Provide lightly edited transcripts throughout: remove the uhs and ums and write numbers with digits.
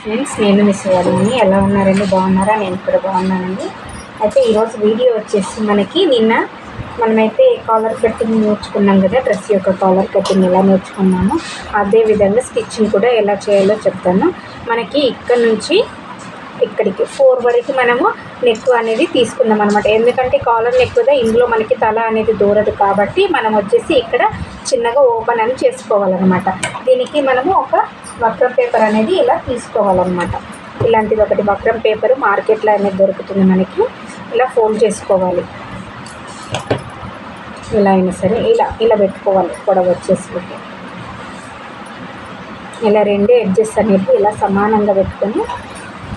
Friends, నేను miss అవ్వాలని ఎలా ఉన్నారండి? బాగున్నారా? నేను కూడా బాగున్నానండి. అయితే ఈరోజు వీడియో వచ్చేసి మనమైతే కాలర్ కటింగ్ నేర్చుకున్నాం కదా, డ్రెస్ యొక్క కాలర్ కటింగ్ ఎలా నేర్చుకున్నామో అదేవిధంగా స్టిచ్చింగ్ కూడా ఎలా చేయాలో చెప్తాను. మనకి ఇక్కడ నుంచి ఇక్కడికి 4 వరకు మనము నెక్ అనేది తీసుకుందాం అనమాట. ఎందుకంటే కాలర్ నెక్ కదా, ఇందులో మనకి తల అనేది దూరదు కాబట్టి మనం వచ్చేసి ఇక్కడ చిన్నగా ఓపెన్ అని చేసుకోవాలన్నమాట. దీనికి మనము ఒక వక్రం పేపర్ అనేది ఇలా తీసుకోవాలన్నమాట. ఇలాంటిది ఒకటి వక్రం పేపర్ మార్కెట్లో అనేది దొరుకుతుంది మనకి. ఇలా ఫోల్డ్ చేసుకోవాలి. ఇలా అయినా సరే ఇలా పెట్టుకోవాలి. పొడవు వచ్చేసి ఇలా 2 ఎడ్జెస్ అనేది ఇలా సమానంగా పెట్టుకొని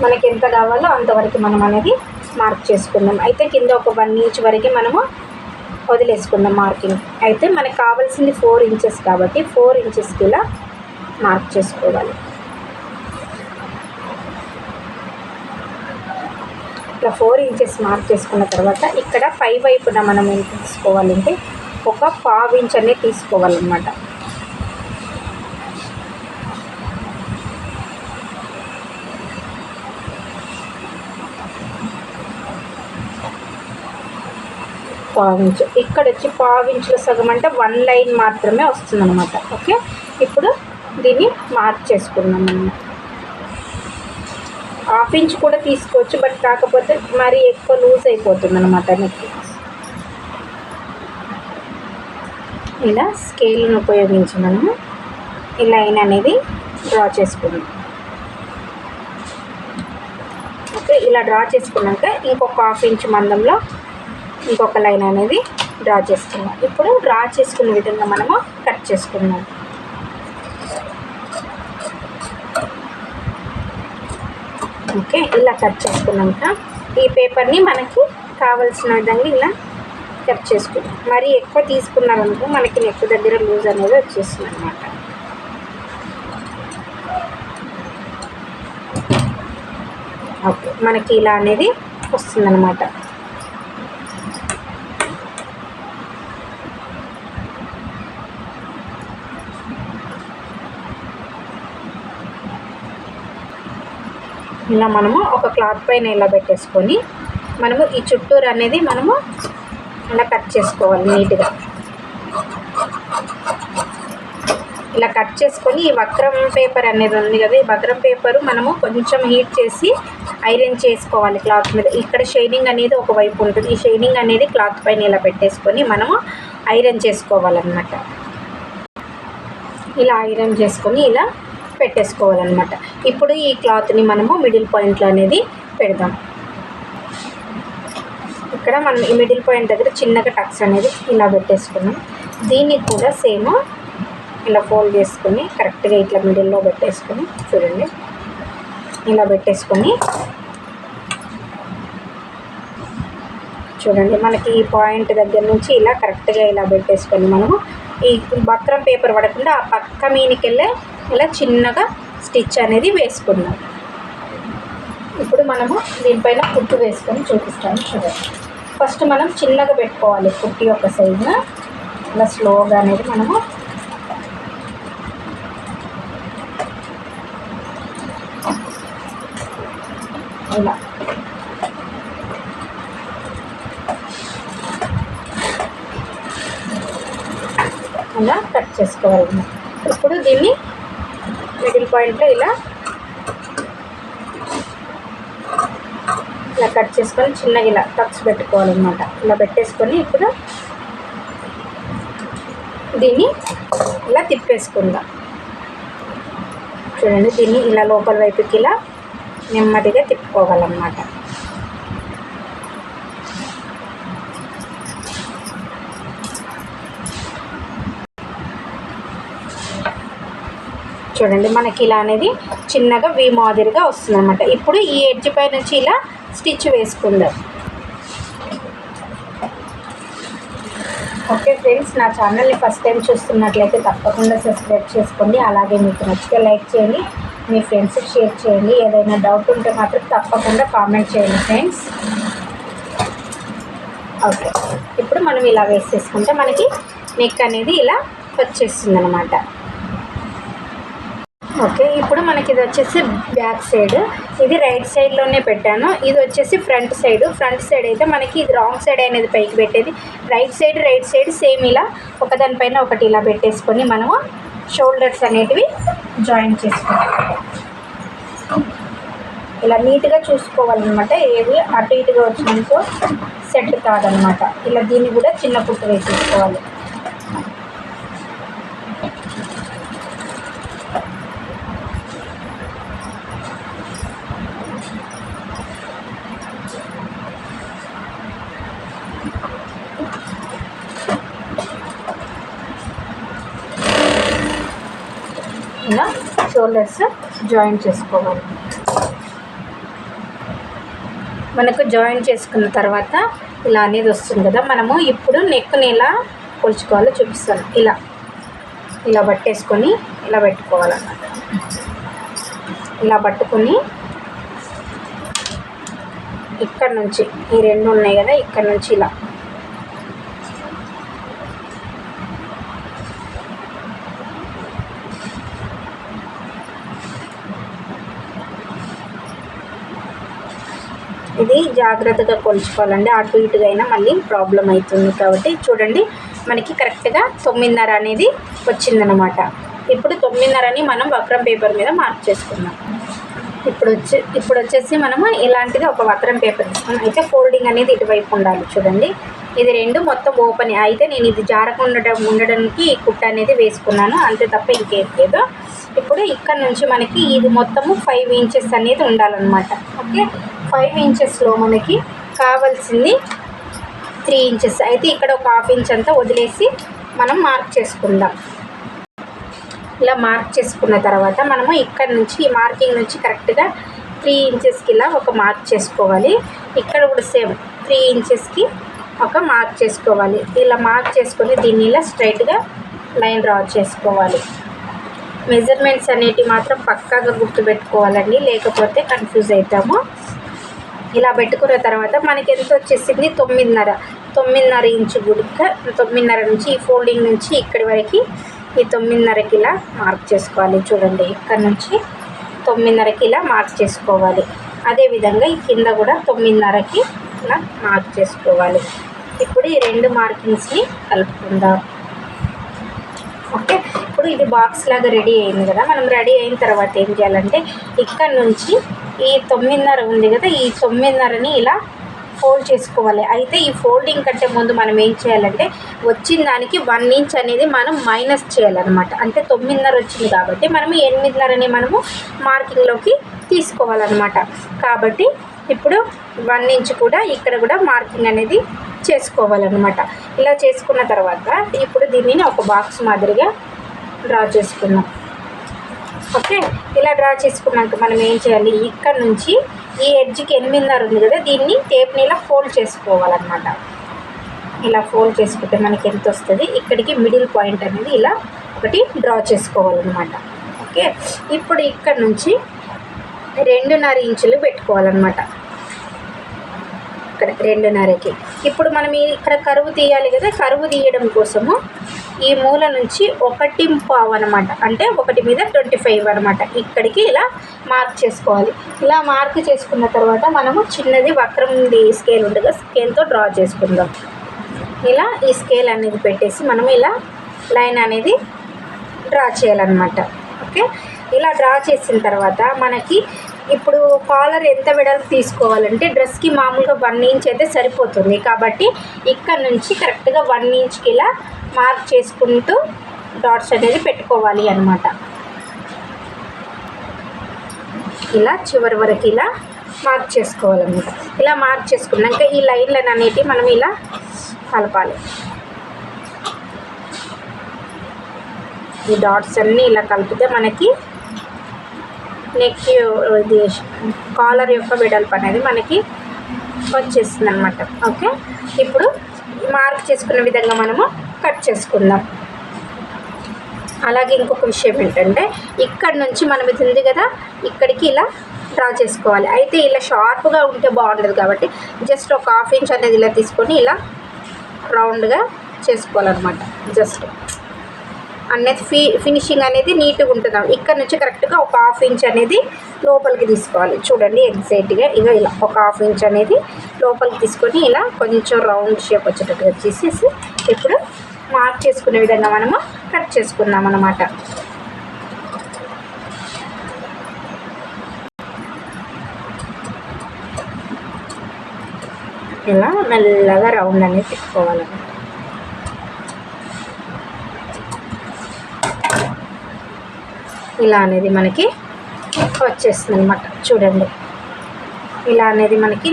మనకి ఎంత కావాలో అంతవరకు మనం అనేది మార్క్ చేసుకుందాం. అయితే కింద ఒక 1 ఇంచ్ వరకు మనము వదిలేసుకుందాం మార్కింగ్. అయితే మనకు కావాల్సింది 4 ఇంచెస్ కాబట్టి 4 ఇంచెస్కి ఇలా మార్క్ చేసుకోవాలి. ఇట్లా 4 ఇంచెస్ మార్క్ చేసుకున్న తర్వాత ఇక్కడ పై వైపున మనం ఎంత తీసుకోవాలంటే ఒక 1/2 ఇంచ్ అనేది తీసుకోవాలన్నమాట. పావించు ఇక్కడ వచ్చి 1/2 ఇంచుల సగం అంటే 1 లైన్ మాత్రమే వస్తుందన్నమాట. ఓకే, ఇప్పుడు దీన్ని మార్క్ చేసుకున్నాం మనం. 1/2 ఇంచ్ కూడా తీసుకోవచ్చు, బట్ కాకపోతే మరి ఎక్కువ లూజ్ అయిపోతుంది అనమాట నెక్. ఇలా స్కేల్ని ఉపయోగించి మనము ఈ లైన్ అనేది డ్రా చేసుకున్నాం. ఓకే, ఇలా డ్రా చేసుకున్నాక ఇంకొక 1/2 ఇంచ్ మందంలో ఇంకొక లైన్ అనేది డ్రా చేసుకున్నాం. ఇప్పుడు డ్రా చేసుకున్న విధంగా మనము కట్ చేసుకున్నాం. ఓకే, ఇలా కట్ చేసుకున్నాక ఈ పేపర్ని మనకి కావలసిన విధంగా ఇలా కట్ చేసుకున్నాం. మరి ఎక్కువ తీసుకున్నారనుకో మనకి నెక్ దగ్గర లూజ్ అనేది వచ్చేస్తుంది అనమాట. ఓకే, మనకి ఇలా అనేది వస్తుందన్నమాట. ఇలా మనము ఒక క్లాత్ పైన ఇలా పెట్టేసుకొని మనము ఈ చుట్టూరు అనేది మనము ఇలా కట్ చేసుకోవాలి నీట్గా. ఇలా కట్ చేసుకొని ఈ వక్రం పేపర్ అనేది ఉంది కదా, ఈ వక్రం పేపరు మనము కొంచెం హీట్ చేసి ఐరన్ చేసుకోవాలి క్లాత్ మీద. ఇక్కడ షైనింగ్ అనేది ఒకవైపు ఉంటుంది. ఈ షైనింగ్ అనేది క్లాత్ పైన ఇలా పెట్టేసుకొని మనము ఐరన్ చేసుకోవాలన్నమాట. ఇలా ఐరన్ చేసుకొని ఇలా పెట్టేసుకోవాలన్నమాట. ఇప్పుడు ఈ క్లాత్ని మనము మిడిల్ పాయింట్లో అనేది పెడదాం. ఇక్కడ మనం ఈ మిడిల్ పాయింట్ దగ్గర చిన్నగా టక్స్ అనేది ఇలా పెట్టేసుకున్నాం. దీన్ని కూడా సేమ్ ఇలా ఫోల్డ్ చేసుకొని కరెక్ట్గా ఇట్లా మిడిల్లో పెట్టేసుకొని చూడండి, ఇలా పెట్టేసుకొని చూడండి మనకి ఈ పాయింట్ దగ్గర నుంచి ఇలా కరెక్ట్గా ఇలా పెట్టేసుకొని మనము ఈ వక్రం పేపర్ పడకుండా ఆ పక్క మీనికెళ్ళే ఇలా చిన్నగా స్టిచ్ అనేది వేసుకుందాం. ఇప్పుడు మనము దీనిపైన కుట్టు వేసుకొని చూపిస్తాను చూడండి. ఫస్ట్ మనం చిన్నగా పెట్టుకోవాలి కుట్టి యొక్క సైజున. ఇలా స్లోగా అనేది మనము ఇలా కట్ చేసుకోవాలి. ఇప్పుడు దీన్ని మిడిల్ పాయింట్లో ఇలా కట్ చేసుకొని చిన్నగా ఇలా టక్స్ పెట్టుకోవాలన్నమాట. ఇలా పెట్టేసుకొని ఇప్పుడు దీన్ని ఇలా తిప్పేసుకుందాం. చూడండి, దీన్ని ఇలా లోపల వైపుకి ఇలా నెమ్మదిగా తిప్పుకోవాలన్నమాట. చూడండి మనకి ఇలా అనేది చిన్నగా వీ మాదిరిగా వస్తుంది అనమాట. ఇప్పుడు ఈ ఎడ్జ్ పై నుంచి ఇలా స్టిచ్ వేసుకుందాం. ఓకే ఫ్రెండ్స్, నా ఛానల్ని ఫస్ట్ టైం చూస్తున్నట్లయితే తప్పకుండా సబ్స్క్రైబ్ చేసుకోండి. అలాగే మీకు నచ్చితే లైక్ చేయండి, మీ ఫ్రెండ్స్కి షేర్ చేయండి. ఏదైనా డౌట్ ఉంటే మాత్రం తప్పకుండా కామెంట్ చేయండి ఫ్రెండ్స్. ఓకే, ఇప్పుడు మనం ఇలా వేసేసుకుంటే మనకి నెక్ అనేది ఇలా వచ్చేస్తుంది అనమాట. ఓకే, ఇప్పుడు మనకి ఇది వచ్చేసి బ్యాక్ సైడ్, ఇది రైట్ సైడ్లోనే పెట్టాను. ఇది వచ్చేసి ఫ్రంట్ సైడ్ అయితే మనకి ఇది రాంగ్ సైడ్ అనేది పైకి పెట్టేది. రైట్ సైడ్ సేమ్ ఇలా ఒకదానిపైన ఒకటి ఇలా పెట్టేసుకొని మనము షోల్డర్స్ అనేటివి జాయిన్ చేసుకోవాలి. ఇలా నీట్గా చూసుకోవాలన్నమాట, ఏవి అటు ఇటుగా వచ్చినందుకు సెట్ కాదనమాట. ఇలా దీన్ని కూడా చిన్న కుట్టు వేసేసుకోవాలి. ఇలా షోల్డర్స్ జాయిన్ చేసుకోవాలి. మనకు జాయిన్ చేసుకున్న తర్వాత ఇలా అనేది వస్తుంది కదా, మనము ఇప్పుడు నెక్ని ఎలా కొలుచుకోవాలో చూపిస్తాను. ఇలా పట్టేసుకొని ఇలా పెట్టుకోవాలన్నమాట. ఇలా పట్టుకొని ఇక్కడ నుంచి ఈ రెండు ఉన్నాయి కదా, ఇక్కడ నుంచి ఇలా ఇది జాగ్రత్తగా కొలుచుకోవాలండి. అటు ఇటుగా అయినా మళ్ళీ ప్రాబ్లం అవుతుంది. కాబట్టి చూడండి, మనకి కరెక్ట్గా 9.5 అనేది వచ్చిందనమాట. ఇప్పుడు 9.5ని మనం వక్రం పేపర్ మీద మార్క్ చేసుకుందాం. ఇప్పుడు వచ్చేసి మనము ఇలాంటిది ఒక వక్రం పేపర్ తీసుకున్నాం. అయితే ఫోల్డింగ్ అనేది ఇటువైపు ఉండాలి. చూడండి, ఇది రెండు మొత్తం ఓపెన్. అయితే నేను ఇది జారకుండా ఉండడానికి కుట్ట అనేది వేసుకున్నాను, అంతే తప్ప ఇంకేం లేదు. ఇప్పుడు ఇక్కడ నుంచి మనకి ఇది మొత్తము 5 ఇంచెస్ అనేది ఉండాలన్నమాట. ఓకే, 5 ఇంచెస్లో మనకి కావాల్సింది 3 ఇంచెస్. అయితే ఇక్కడ ఒక 1/2 ఇంచ్ అంతా వదిలేసి మనం మార్క్ చేసుకుందాం. ఇలా మార్క్ చేసుకున్న తర్వాత మనము ఇక్కడ నుంచి ఈ మార్కింగ్ నుంచి కరెక్ట్గా 3 ఇంచెస్కి ఇలా ఒక మార్క్ చేసుకోవాలి. ఇక్కడ కూడా సేమ్ 3 ఇంచెస్కి ఒక మార్క్ చేసుకోవాలి. ఇలా మార్క్ చేసుకొని దీన్ని ఇలా స్ట్రైట్గా లైన్ డ్రా చేసుకోవాలి. మెజర్మెంట్స్ అనేటివి మాత్రం పక్కాగా గుర్తుపెట్టుకోవాలండి, లేకపోతే కన్ఫ్యూజ్ అవుతాము. ఇలా పెట్టుకున్న తర్వాత మనకి ఎంత వచ్చేసింది 9.5 ఇంచు గుడిక. 9.5 నుంచి ఈ ఫోల్డింగ్ నుంచి ఇక్కడి వరకు ఈ 9.5కి ఇలా మార్క్ చేసుకోవాలి. చూడండి, ఇక్కడ నుంచి 9.5కి ఇలా మార్క్ చేసుకోవాలి. అదేవిధంగా ఈ కింద కూడా 9.5కి ఇలా మార్క్ చేసుకోవాలి. ఇప్పుడు ఈ రెండు మార్కింగ్స్ని కలుపుకుందాం. ఓకే, ఇప్పుడు ఇది బాక్స్ లాగా రెడీ అయింది కదా. మనం రెడీ అయిన తర్వాత ఏం చేయాలంటే ఇక్కడ నుంచి ఈ 9.5 ఉంది కదా, ఈ 9.5ని ఇలా ఫోల్డ్ చేసుకోవాలి. అయితే ఈ ఫోల్డింగ్ కంటే ముందు మనం ఏం చేయాలంటే వచ్చిన దానికి 1 ఇంచ్ అనేది మనం మైనస్ చేయాలన్నమాట. అంటే 9.5 వచ్చింది కాబట్టి మనం 8.5ని మనము మార్కింగ్లోకి తీసుకోవాలన్నమాట. కాబట్టి ఇప్పుడు 1 ఇంచ్ కూడా ఇక్కడ కూడా మార్కింగ్ అనేది చేసుకోవాలన్నమాట. ఇలా చేసుకున్న తర్వాత ఇప్పుడు దీనిని ఒక బాక్స్ మాదిరిగా డ్రా చేసుకుందాం. ఓకే, ఇలా డ్రా చేసుకున్నాక మనం ఏం చేయాలి, ఇక్కడ నుంచి ఈ ఎడ్జ్కి 8.5 ఉంది కదా, దీన్ని టేప్ని ఇలా ఫోల్డ్ చేసుకోవాలన్నమాట. ఇలా ఫోల్డ్ చేసుకుంటే మనకి ఎంత వస్తుంది, ఇక్కడికి మిడిల్ పాయింట్ అనేది ఇలా ఒకటి డ్రా చేసుకోవాలన్నమాట. ఓకే, ఇప్పుడు ఇక్కడ నుంచి 2.5 ఇంచులు పెట్టుకోవాలన్నమాట. ఇక్కడ 2.5కి ఇప్పుడు మనం ఇక్కడ కరువు తీయాలి కదా, కరువు తీయడం కోసము ఈ మూల నుంచి 1.5 అనమాట, అంటే 1 మీద 25 అనమాట, ఇక్కడికి ఇలా మార్క్ చేసుకోవాలి. ఇలా మార్క్ చేసుకున్న తర్వాత మనము చిన్నది వక్రంది స్కేల్ ఉండగా స్కేల్తో డ్రా చేసుకుందాం. ఇలా ఈ స్కేల్ అనేది పెట్టేసి మనం ఇలా లైన్ అనేది డ్రా చేయాలన్నమాట. ఓకే, ఇలా డ్రా చేసిన తర్వాత మనకి ఇప్పుడు కాలర్ ఎంత వెడల్పు తీసుకోవాలంటే డ్రెస్కి మామూలుగా 1 ఇంచ్ అయితే సరిపోతుంది. కాబట్టి ఇక్కడ నుంచి కరెక్ట్గా 1 ఇంచ్కి ఇలా మార్క్ చేసుకుంటూ డాట్స్ అనేది పెట్టుకోవాలి అన్నమాట. ఇలా చివరి వరకు ఇలా మార్క్ చేసుకోవాలన్నమాట. ఇలా మార్క్ చేసుకున్నాక ఈ లైన్లను అనేటివి మనం ఇలా కలపాలి. ఈ డాట్స్ అన్నీ ఇలా కలిపితే మనకి నెక్ ఇది కాలర్ యొక్క వెడల్పు అనేది మనకి వచ్చేస్తుంది అనమాట. ఓకే, ఇప్పుడు మార్క్ చేసుకున్న విధంగా మనము కట్ చేసుకుందాం. అలాగే ఇంకొక విషయం ఏంటంటే ఇక్కడ నుంచి మనం ఇది ఉంది కదా, ఇక్కడికి ఇలా డ్రా చేసుకోవాలి. అయితే ఇలా షార్ప్గా ఉంటే బాగుండదు కాబట్టి జస్ట్ ఒక 1/2 ఇంచ్ అనేది ఇలా తీసుకొని ఇలా రౌండ్గా చేసుకోవాలన్నమాట. జస్ట్ అనేది ఫినిషింగ్ అనేది నీట్గా ఉంటుంది. ఇక్కడ నుంచి కరెక్ట్గా ఒక 1/2 ఇంచ్ అనేది లోపలికి తీసుకోవాలి. చూడండి ఎగ్జాక్ట్గా ఇక ఇలా ఒక 1/2 ఇంచ్ అనేది లోపలికి తీసుకొని ఇలా కొంచెం రౌండ్ షేప్ వచ్చేటట్టుగా చేసేసి ఇప్పుడు మార్క్ చేసుకునే విధంగా మనము కట్ చేసుకుందాం అన్నమాట. ఇలా మెల్లగా రౌండ్ అనేది తిప్పుకోవాలన్నమాట. ఇలా అనేది మనకి వచ్చేస్తుంది అనమాట. చూడండి ఇలా అనేది మనకి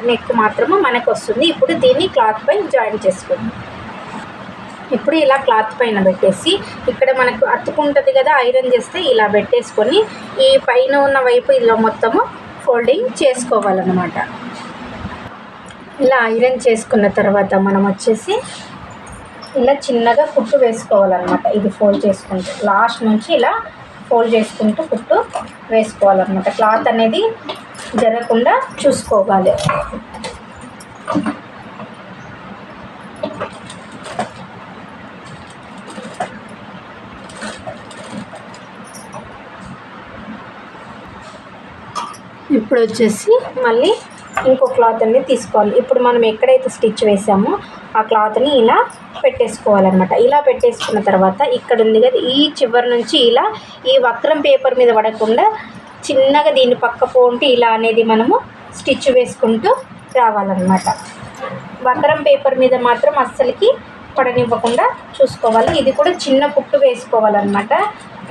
నెక్ మాత్రము మనకు వస్తుంది. ఇప్పుడు దీన్ని క్లాత్ పైన జాయిన్ చేసుకుందాం. ఇప్పుడు ఇలా క్లాత్ పైన పెట్టేసి ఇక్కడ మనకు అతుకుంటుంది కదా, ఐరన్ చేస్తే ఇలా పెట్టేసుకొని ఈ పైన ఉన్న వైపు ఇలా మొత్తము ఫోల్డింగ్ చేసుకోవాలన్నమాట. ఇలా ఐరన్ చేసుకున్న తర్వాత మనం వచ్చేసి ఇలా చిన్నగా కుట్టు వేసుకోవాలన్నమాట. ఇది ఫోల్డ్ చేసుకుంటూ లాస్ట్ నుంచి ఇలా ఫోల్డ్ చేసుకుంటూ కుట్టు వేసుకోవాలన్నమాట. క్లాత్ అనేది జరగకుండా చూసుకోవాలి. ఇప్పుడు వచ్చేసి మళ్ళీ ఇంకో క్లాత్ అనేది తీసుకోవాలి. ఇప్పుడు మనం ఎక్కడైతే స్టిచ్ వేసామో ఆ క్లాత్ని ఇలా పెట్టేసుకోవాలన్నమాట. ఇలా పెట్టేసుకున్న తర్వాత ఇక్కడ ఉంది కదా, ఈ చివరి నుంచి ఇలా ఈ వక్రం పేపర్ మీద పడకుండా చిన్నగా దీన్ని పక్క పోంటి ఇలా అనేది మనము స్టిచ్ వేసుకుంటూ రావాలన్నమాట. వక్రం పేపర్ మీద మాత్రం అస్సలకి పడనివ్వకుండా చూసుకోవాలి. ఇది కూడా చిన్న కుట్టు వేసుకోవాలన్నమాట,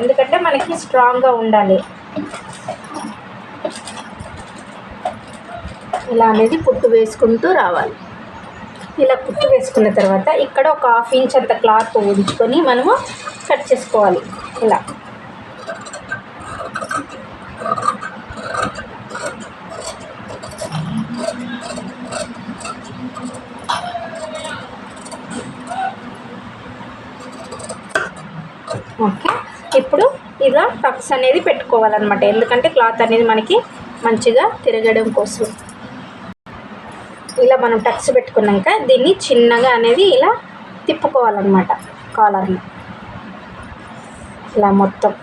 ఎందుకంటే మనకి స్ట్రాంగ్గా ఉండాలి. ఇలా అనేది కుట్టు వేసుకుంటూ రావాలి. ఇలా కుట్టు వేసుకున్న తర్వాత ఇక్కడ ఒక 1/2 ఇంచ్ అంత క్లాత్ ఉంచుకొని మనము కట్ చేసుకోవాలి. ఇలా ఓకే. ఇప్పుడు ఇలా టక్స్ అనేది పెట్టుకోవాలన్నమాట, ఎందుకంటే క్లాత్ అనేది మనకి మంచిగా తిరగడం కోసం. ఇలా మనం టక్స్ పెట్టుకున్నాక దీన్ని చిన్నగా అనేది ఇలా తిప్పుకోవాలన్నమాట. కాలర్ని ఇలా మొత్తం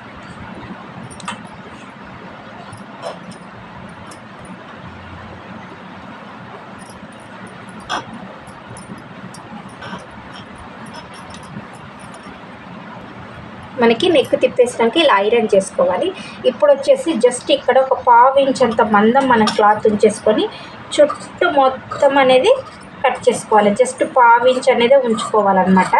మనకి నెక్ తిప్పేసినాక ఇలా ఐరన్ చేసుకోవాలి. ఇప్పుడు వచ్చేసి జస్ట్ ఇక్కడ ఒక 1/2 ఇంచ్ అంత మందం మన క్లాత్ ఉంచేసుకొని చుట్టూ మొత్తం అనేది కట్ చేసుకోవాలి. జస్ట్ 1/2 ఇంచ్ అనేది ఉంచుకోవాలన్నమాట.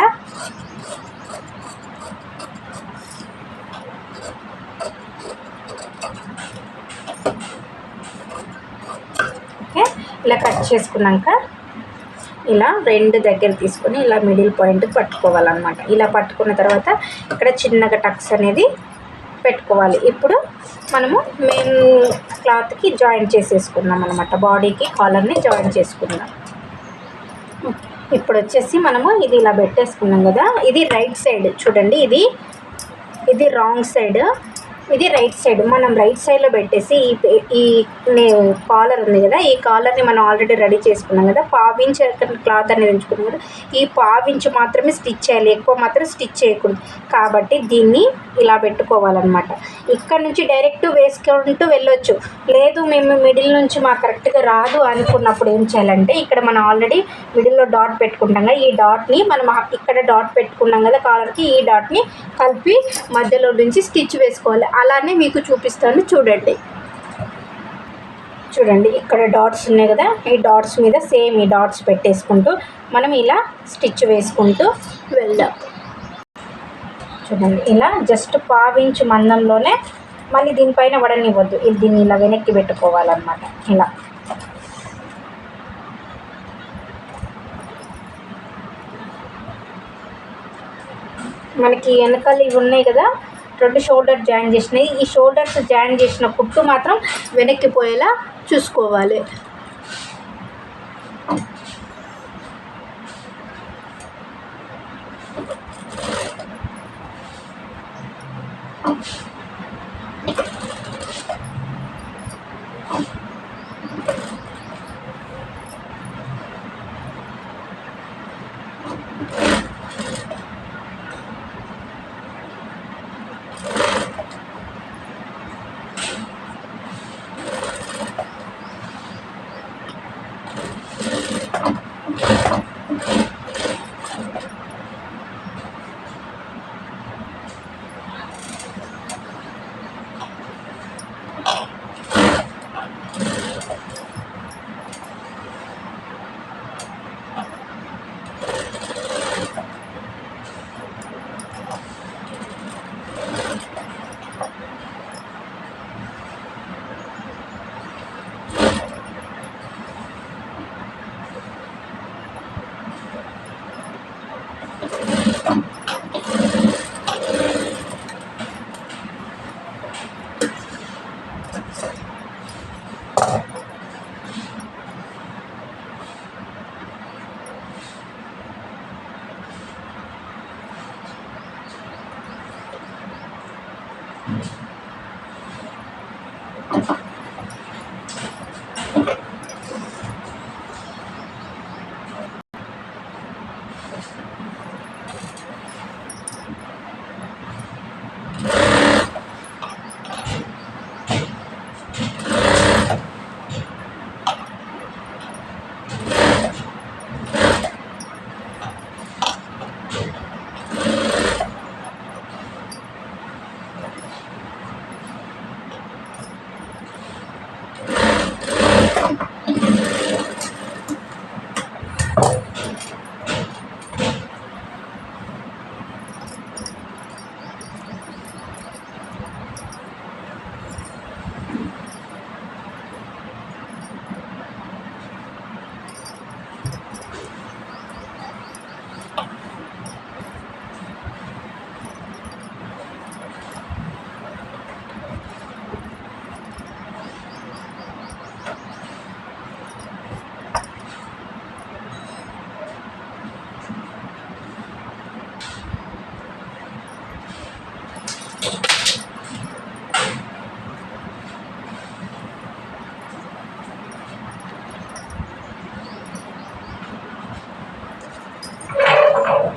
ఓకే. ఇలా కట్ చేసుకున్నాక ఇలా 2 దగ్గర తీసుకొని ఇలా మిడిల్ పాయింట్ పట్టుకోవాలన్నమాట. ఇలా పట్టుకున్న తర్వాత ఇక్కడ చిన్నగా టక్స్ అనేది పెట్టుకోవాలి. ఇప్పుడు మనము మెయిన్ క్లాత్కి జాయిన్ చేసేసుకున్నాం అనమాట. బాడీకి కాలర్ని జాయిన్ చేసుకున్నాం. ఇప్పుడు వచ్చేసి మనము ఇది ఇలా పెట్టేసుకున్నాం కదా, ఇది రైట్ సైడ్ చూడండి, ఇది రాంగ్ సైడ్, ఇది రైట్ సైడ్. మనం రైట్ సైడ్లో పెట్టేసి ఈ కాలర్ ఉంది కదా, ఈ కాలర్ని మనం ఆల్రెడీ రెడీ చేసుకున్నాం కదా, 1/2 ఇంచ్ క్లాత్ అనేది ఉంచుకున్నాం కదా, ఈ 1/2 ఇంచ్ మాత్రమే స్టిచ్ చేయాలి, ఎక్కువ మాత్రం స్టిచ్ చేయకూడదు. కాబట్టి దీన్ని ఇలా పెట్టుకోవాలన్నమాట. ఇక్కడ నుంచి డైరెక్ట్ వేసుకుంటూ వెళ్ళొచ్చు. లేదు మేము మిడిల్ నుంచి మాకు కరెక్ట్గా రాదు అనుకున్నప్పుడు ఏం చేయాలంటే, ఇక్కడ మనం ఆల్రెడీ మిడిల్లో డాట్ పెట్టుకుంటాం కదా, ఈ డాట్ని మనం ఇక్కడ డాట్ పెట్టుకున్నాం కదా కాలర్కి, ఈ డాట్ని కలిపి మధ్యలో నుంచి స్టిచ్ వేసుకోవాలి. అలానే మీకు చూపిస్తాను చూడండి. ఇక్కడ డాట్స్ ఉన్నాయి కదా, ఈ డాట్స్ మీద సేమ్ ఈ డాట్స్ పెట్టేసుకుంటూ మనం ఇలా స్టిచ్ వేసుకుంటూ వెళ్దాం. చూడండి ఇలా జస్ట్ 1/2 ఇంచ్ మందంలోనే, మళ్ళీ దీనిపైన వడనివ్వద్దు, దీన్ని ఇలా వెనక్కి పెట్టుకోవాలన్నమాట. ఇలా మనకి వెనకాల ఇవి ఉన్నాయి కదా, 2 షోల్డర్ జాయిన్ చేసినాయి. ఈ షోల్డర్స్ జాయిన్ చేసిన కుట్టు మాత్రం వెనక్కి పోయేలా చూసుకోవాలి.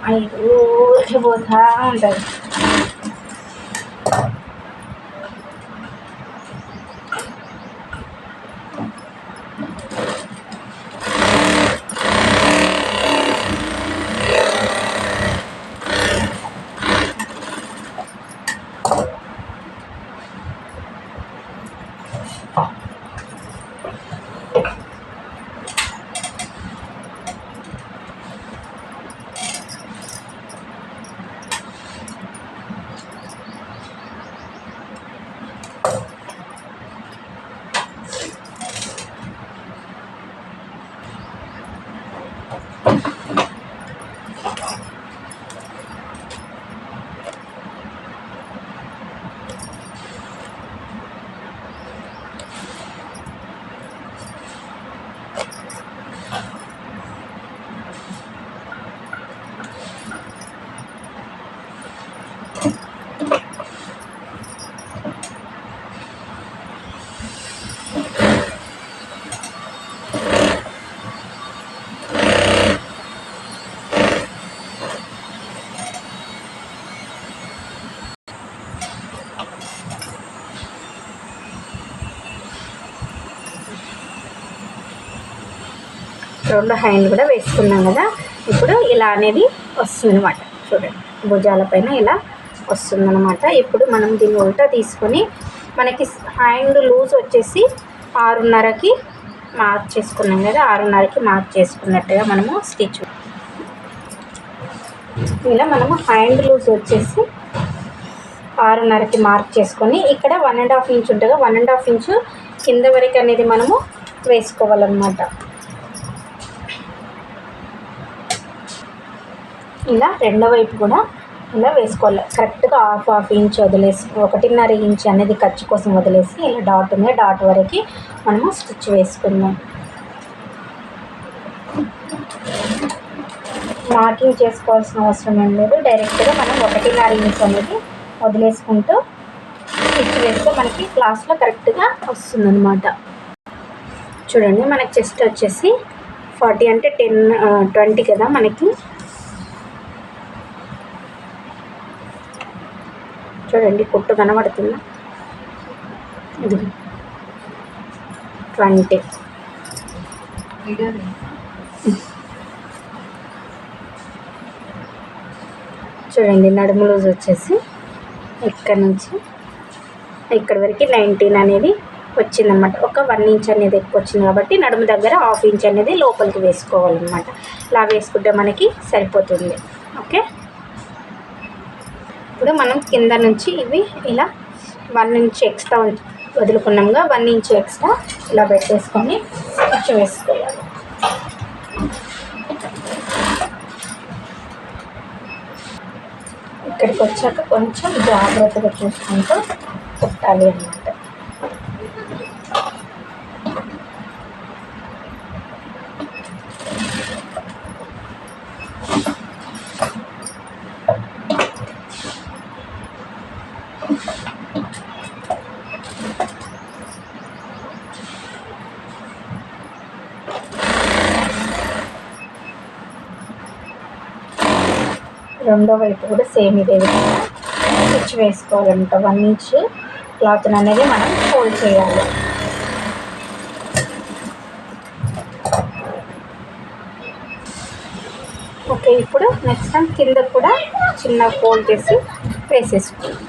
అవి ఊరికి పోతా ఉంటుంది. రెండు హ్యాండ్ కూడా వేసుకున్నాం కదా. ఇప్పుడు ఇలా అనేది వస్తుందన్నమాట. చూడండి, భుజాల పైన ఇలా వస్తుందన్నమాట. ఇప్పుడు మనం దీన్ని ఉల్టా తీసుకొని మనకి హ్యాండ్ లూజ్ వచ్చేసి 6:30కి మార్క్ చేసుకున్నాం కదా. 6:30కి మార్క్ చేసుకున్నట్టుగా మనము స్టిచ్ ఇలా మనము హ్యాండ్ లూజ్ వచ్చేసి 6:30కి మార్క్ చేసుకొని ఇక్కడ 1.5 ఇంచ్ ఉంటుంది. 1.5 ఇంచు కింద వరకు అనేది మనము వేసుకోవాలన్నమాట. ఇలా రెండో వైపు కూడా ఇలా వేసుకోవాలి. కరెక్ట్గా హాఫ్ ఇంచ్ వదిలేసి 1.5 ఇంచ్ అనేది ఖర్చు కోసం వదిలేసి ఇలా డాట్ ఉంది, డాట్ వరకు మనము స్టిచ్ వేసుకుందాం. మార్కింగ్ చేసుకోవాల్సిన అవసరం ఏం లేదు. డైరెక్ట్గా మనం 1.5 ఇంచ్ అనేది వదిలేసుకుంటూ స్టిచ్ వేస్తే మనకి క్లాస్లో కరెక్ట్గా వస్తుందన్నమాట. చూడండి, మనకి చెస్ట్ వచ్చేసి 40 అంటే 20 కదా మనకి. చూడండి, కుట్టు కనబడుతుందా? ఇది 20. చూడండి, నడుము లూజ్ వచ్చేసి ఇక్కడ నుంచి ఇక్కడ వరకు 19 అనేది వచ్చిందన్నమాట. ఒక 1 ఇంచ్ అనేది ఎక్కువ వచ్చింది కాబట్టి నడుము దగ్గర హాఫ్ ఇంచ్ అనేది లోపలికి వేసుకోవాలన్నమాట. ఇలా వేసుకుంటే మనకి సరిపోతుంది. ఓకే, ఇప్పుడు మనం కింద నుంచి ఇవి ఇలా 1 ఇంచ్ ఎక్స్ట్రా వదులుకున్నాముగా. 1 ఇంచ్ ఎక్స్ట్రా ఇలా పెట్టేసుకొని స్టిచ్ వేసుకోవాలి. ఇక్కడికి వచ్చాక కొంచెం జాగ్రత్తగా చూసుకుంటూ కుట్టాలి అన్నమాట. రెండో వైపు కూడా సేమ్ ఇదే విధంగా స్టిచ్ వేసుకోవాలంట. 1 ఇంచ్ క్లాత్ అనేది మనం ఫోల్డ్ చేయాలి. ఓకే, ఇప్పుడు నెక్స్ట్ టైం కింద కూడా చిన్న ఫోల్డ్ చేసి వేసేసుకోవాలి.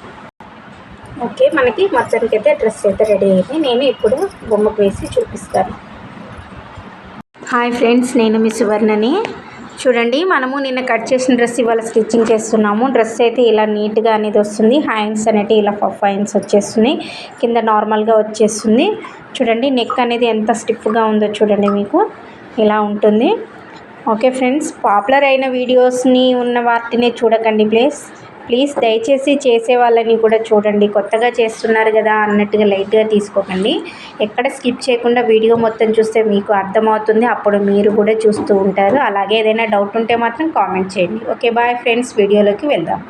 ఓకే, మనకి మొత్తానికి అయితే డ్రెస్ అయితే రెడీ అయింది. నేను ఇప్పుడు బొమ్మకు వేసి చూపిస్తాను. హాయ్ ఫ్రెండ్స్, నేను మీ సువర్ణని. చూడండి, మనము నిన్న కట్ చేసిన డ్రెస్ ఇవాళ స్టిచ్చింగ్ చేస్తున్నాము. డ్రెస్ అయితే ఇలా నీట్గా అనేది వస్తుంది. హ్యాండ్స్ అనేవి ఇలా పఫ్ హ్యాండ్స్ వచ్చేస్తున్నాయి, కింద నార్మల్గా వచ్చేస్తుంది. చూడండి, నెక్ అనేది ఎంత స్టిఫ్గా ఉందో చూడండి, మీకు ఇలా ఉంటుంది. ఓకే ఫ్రెండ్స్, పాపులర్ అయిన వీడియోస్ని ఉన్న వాటినే చూడకండి ప్లీజ్ దయచేసి చేసే వాళ్ళని కూడా చూడండి. కొత్తగా చేస్తున్నారు కదా అన్నట్టుగా లైట్గా తీసుకోకండి. ఎక్కడ స్కిప్ చేయకుండా వీడియో మొత్తం చూస్తే మీకు అర్థమవుతుంది. అప్పుడు మీరు కూడా చూస్తూ ఉంటారు. అలాగే ఏదైనా డౌట్ ఉంటే మాత్రం కామెంట్ చేయండి. ఓకే, బాయ్ ఫ్రెండ్స్, వీడియోలోకి వెళ్దాం.